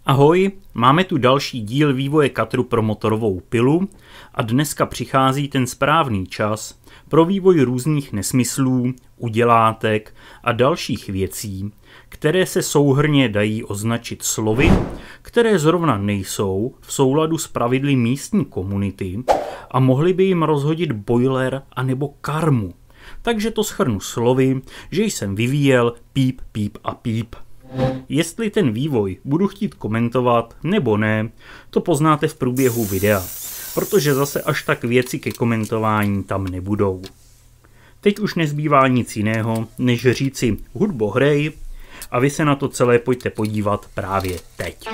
Ahoj, máme tu další díl vývoje Katru pro motorovou pilu a dneska přichází ten správný čas pro vývoj různých nesmyslů, udělátek a dalších věcí, které se souhrnně dají označit slovy, které zrovna nejsou v souladu s pravidly místní komunity a mohly by jim rozhodit boiler anebo karmu. Takže to shrnu slovy, že jsem vyvíjel píp, píp a píp. Jestli ten vývoj budu chtít komentovat nebo ne, to poznáte v průběhu videa, protože zase až tak věci ke komentování tam nebudou. Teď už nezbývá nic jiného, než říci hudbo hrej a vy se na to celé pojďte podívat právě teď.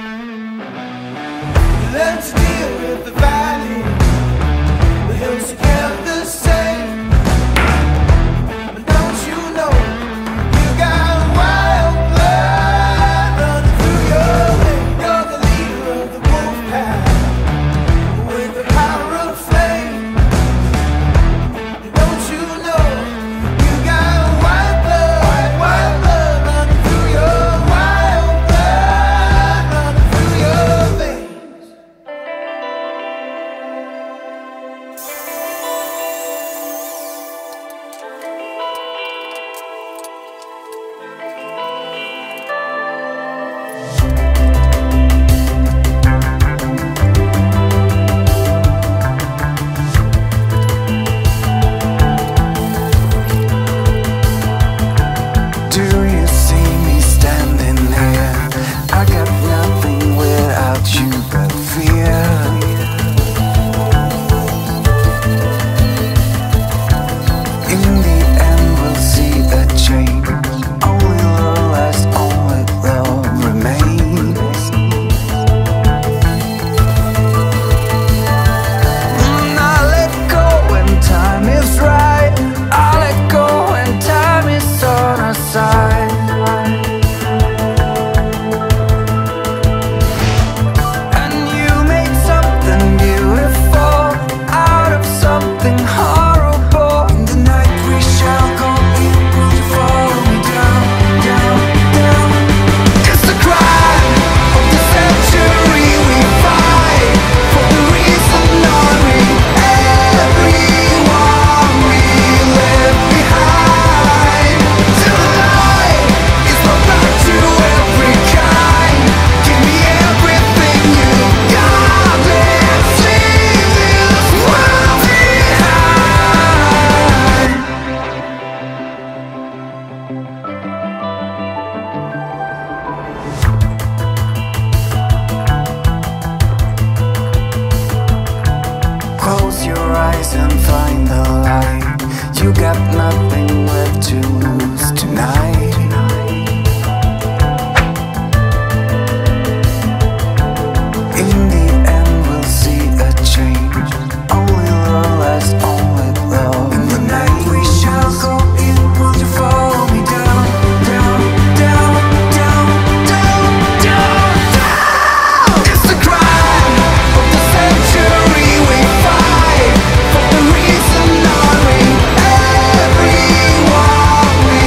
And find the light. You got nothing left to lose tonight. In the end we'll see a change. Only love lasts, only love. In the night we shall go in. Will you follow me down, down, down, down, down, down, down? It's the crime of the century. We fight for the reason, everyone we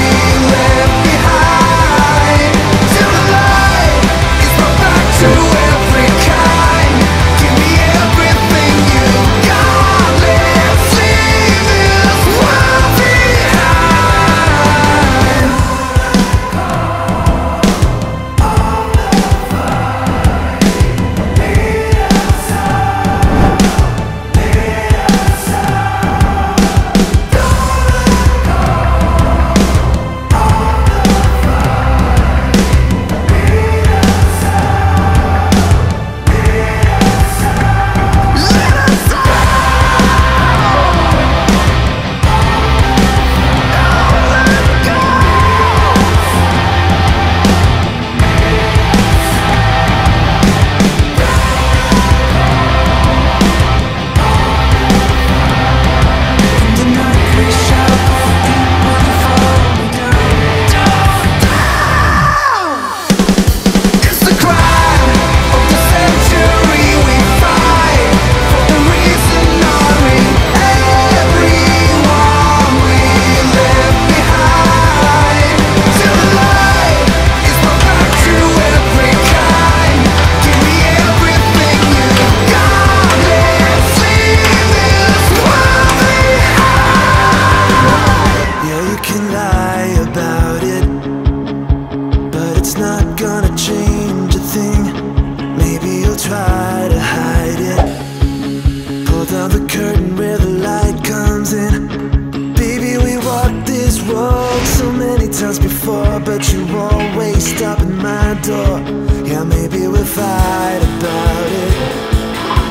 door. Yeah, maybe we'll fight about it,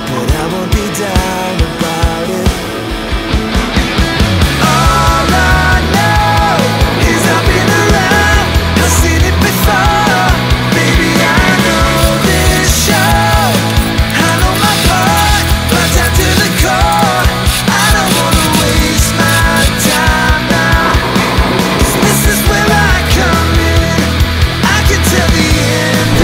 but I won't be down about it. All I know is I've been around, I've seen it before. Baby, I know this show, I know my part, right down to the core. I don't wanna waste my time now, 'cause this is where I come in. I can tell the end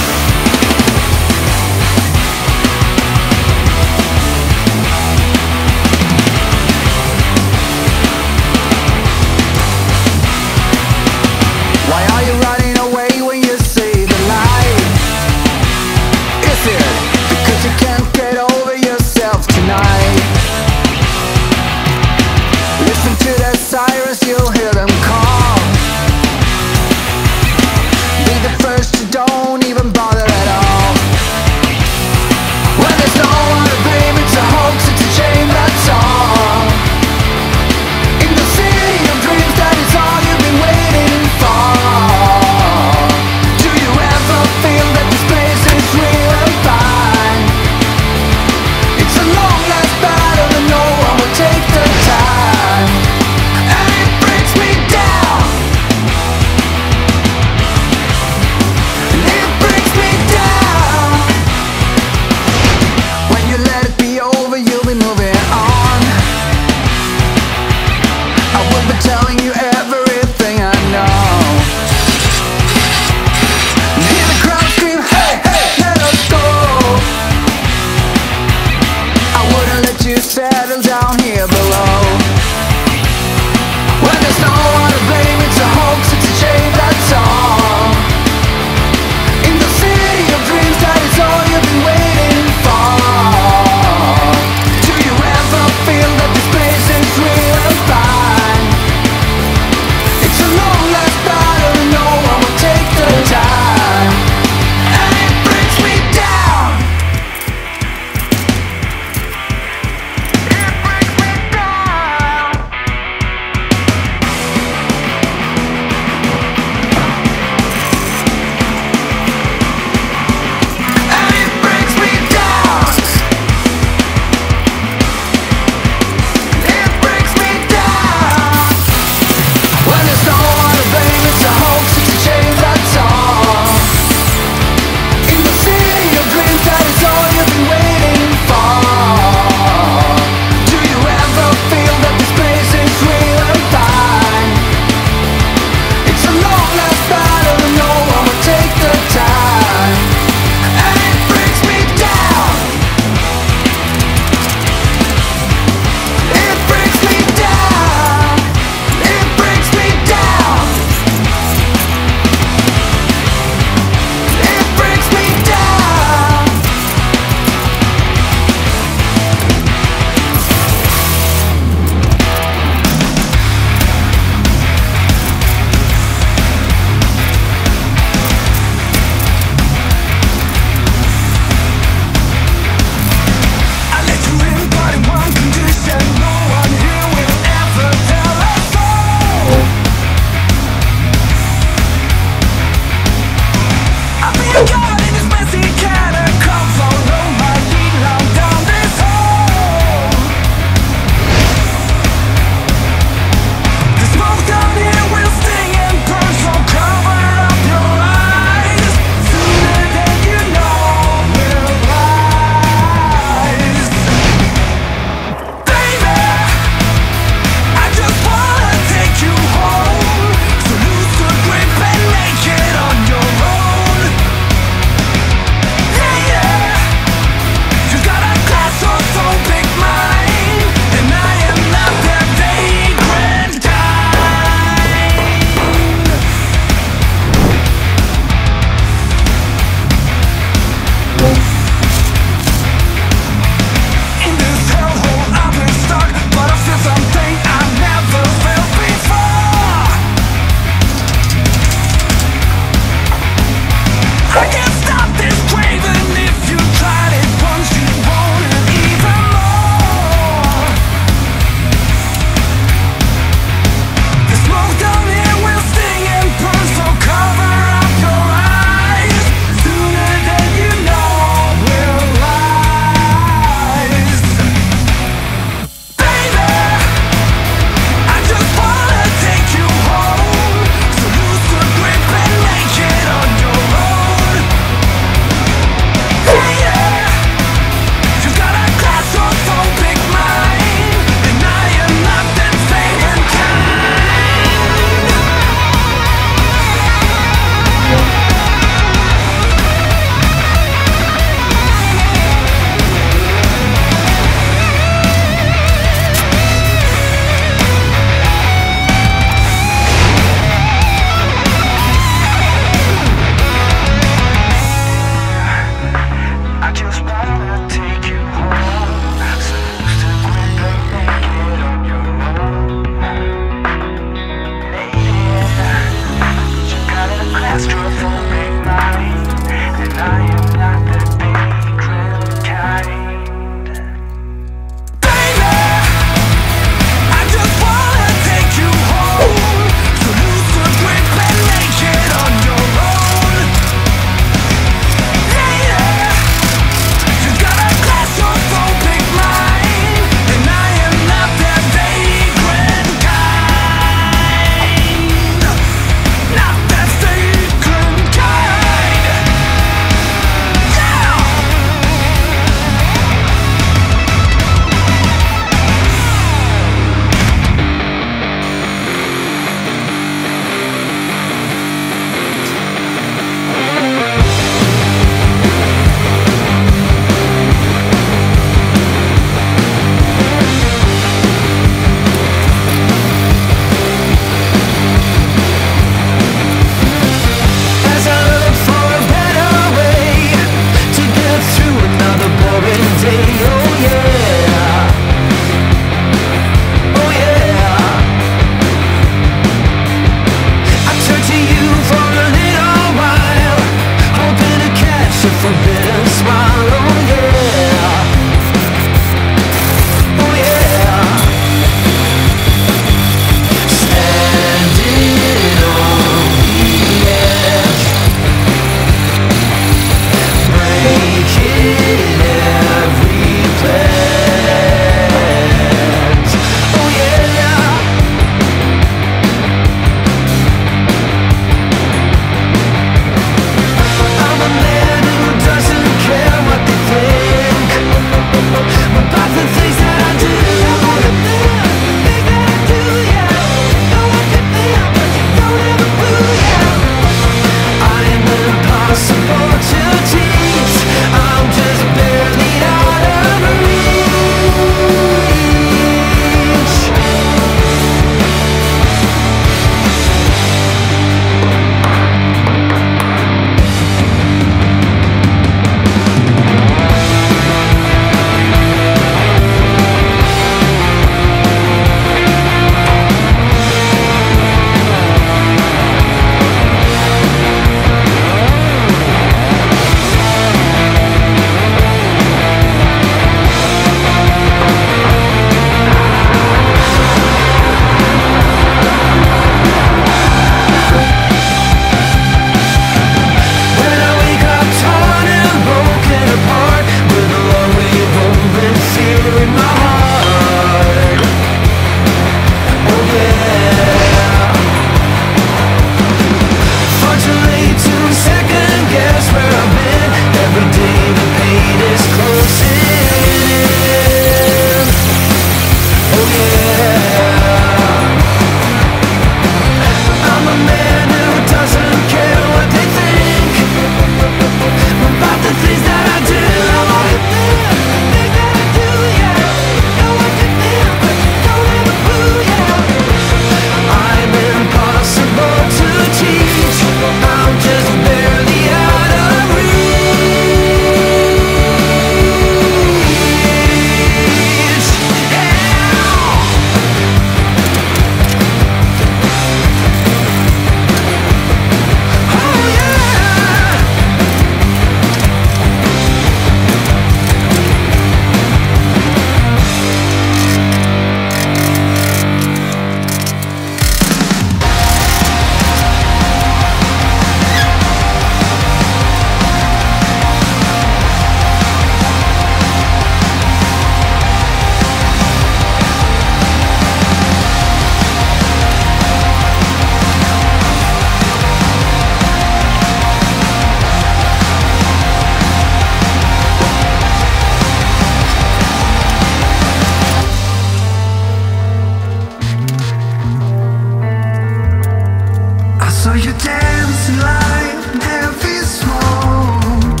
saw you dancing like heavy smoke.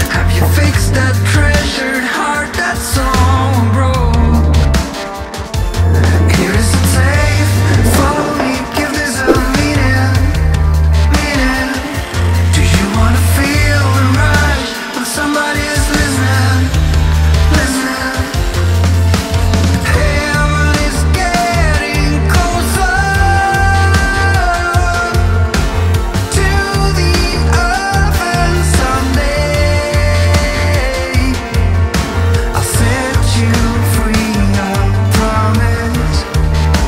Have you fixed that treasured heart that's so broke? Here is it safe for me, give this a meaning. Do you wanna feel the rush when somebody's listening? Heaven is getting closer to the earth, and someday I'll set you free, I promise.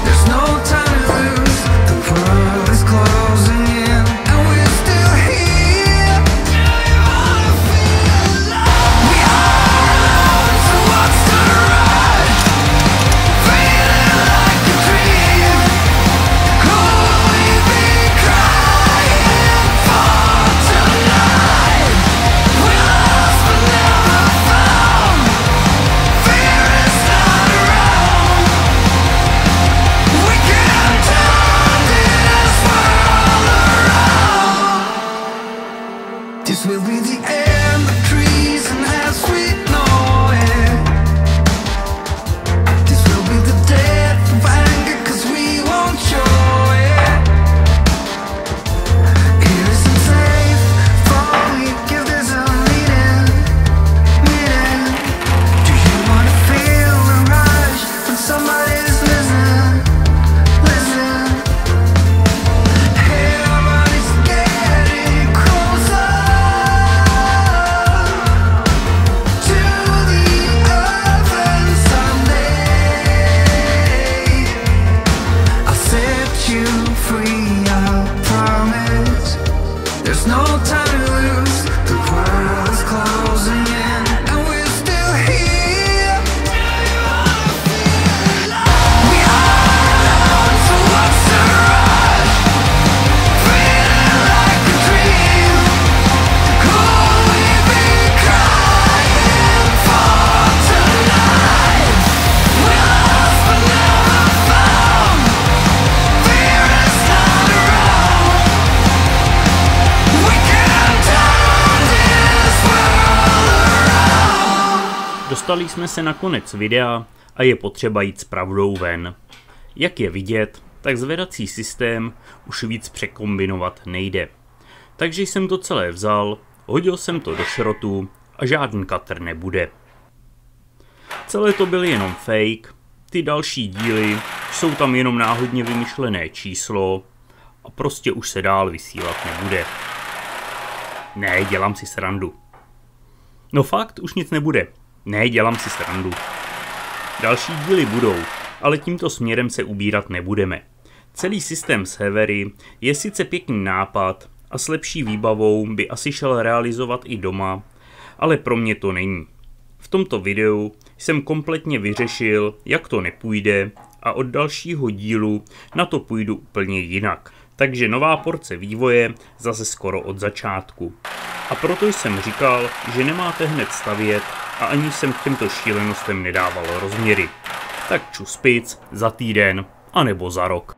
There's no time to lose, the world is closing in, and we're still here. Do you wanna feel alive? We are, so what's the rush? Feeling like a dream. Could we be crying for tonight? We lost but never found. Fear is not around. We can't turn this world around. This will be the end of trees and as we know it. This will be the death of anger, 'cause we won't show it. Here isn't safe for me, give this a meaning. Do you wanna feel the rush when somebody's listening? Heaven is getting closer to the earth, and someday I'll set you free, I promise. There's no time to lose, the world is closing in, and we're still here. Do you wanna feel alive? We are, so what's the rush? Feeling like a dream. Could we be crying for tonight? We lost but never found. Fear is not around. We can't turn this world around. Dostali jsme se na konec videa a je potřeba jít s pravdou ven. Jak je vidět, tak zvedací systém už víc překombinovat nejde. Takže jsem to celé vzal, hodil jsem to do šrotu a žádný Katr nebude. Celé to byl jenom fake, ty další díly jsou tam jenom náhodně vymyšlené číslo a prostě už se dál vysílat nebude. Ne, dělám si srandu. No fakt, už nic nebude. Ne, dělám si srandu. Další díly budou, ale tímto směrem se ubírat nebudeme. Celý systém servery je sice pěkný nápad a s lepší výbavou by asi šel realizovat i doma, ale pro mě to není. V tomto videu jsem kompletně vyřešil, jak to nepůjde, a od dalšího dílu na to půjdu úplně jinak. Takže nová porce vývoje zase skoro od začátku. A proto jsem říkal, že nemáte hned stavět a ani jsem k těmto šílenostem nedával rozměry. Tak čus pic za týden, anebo za rok.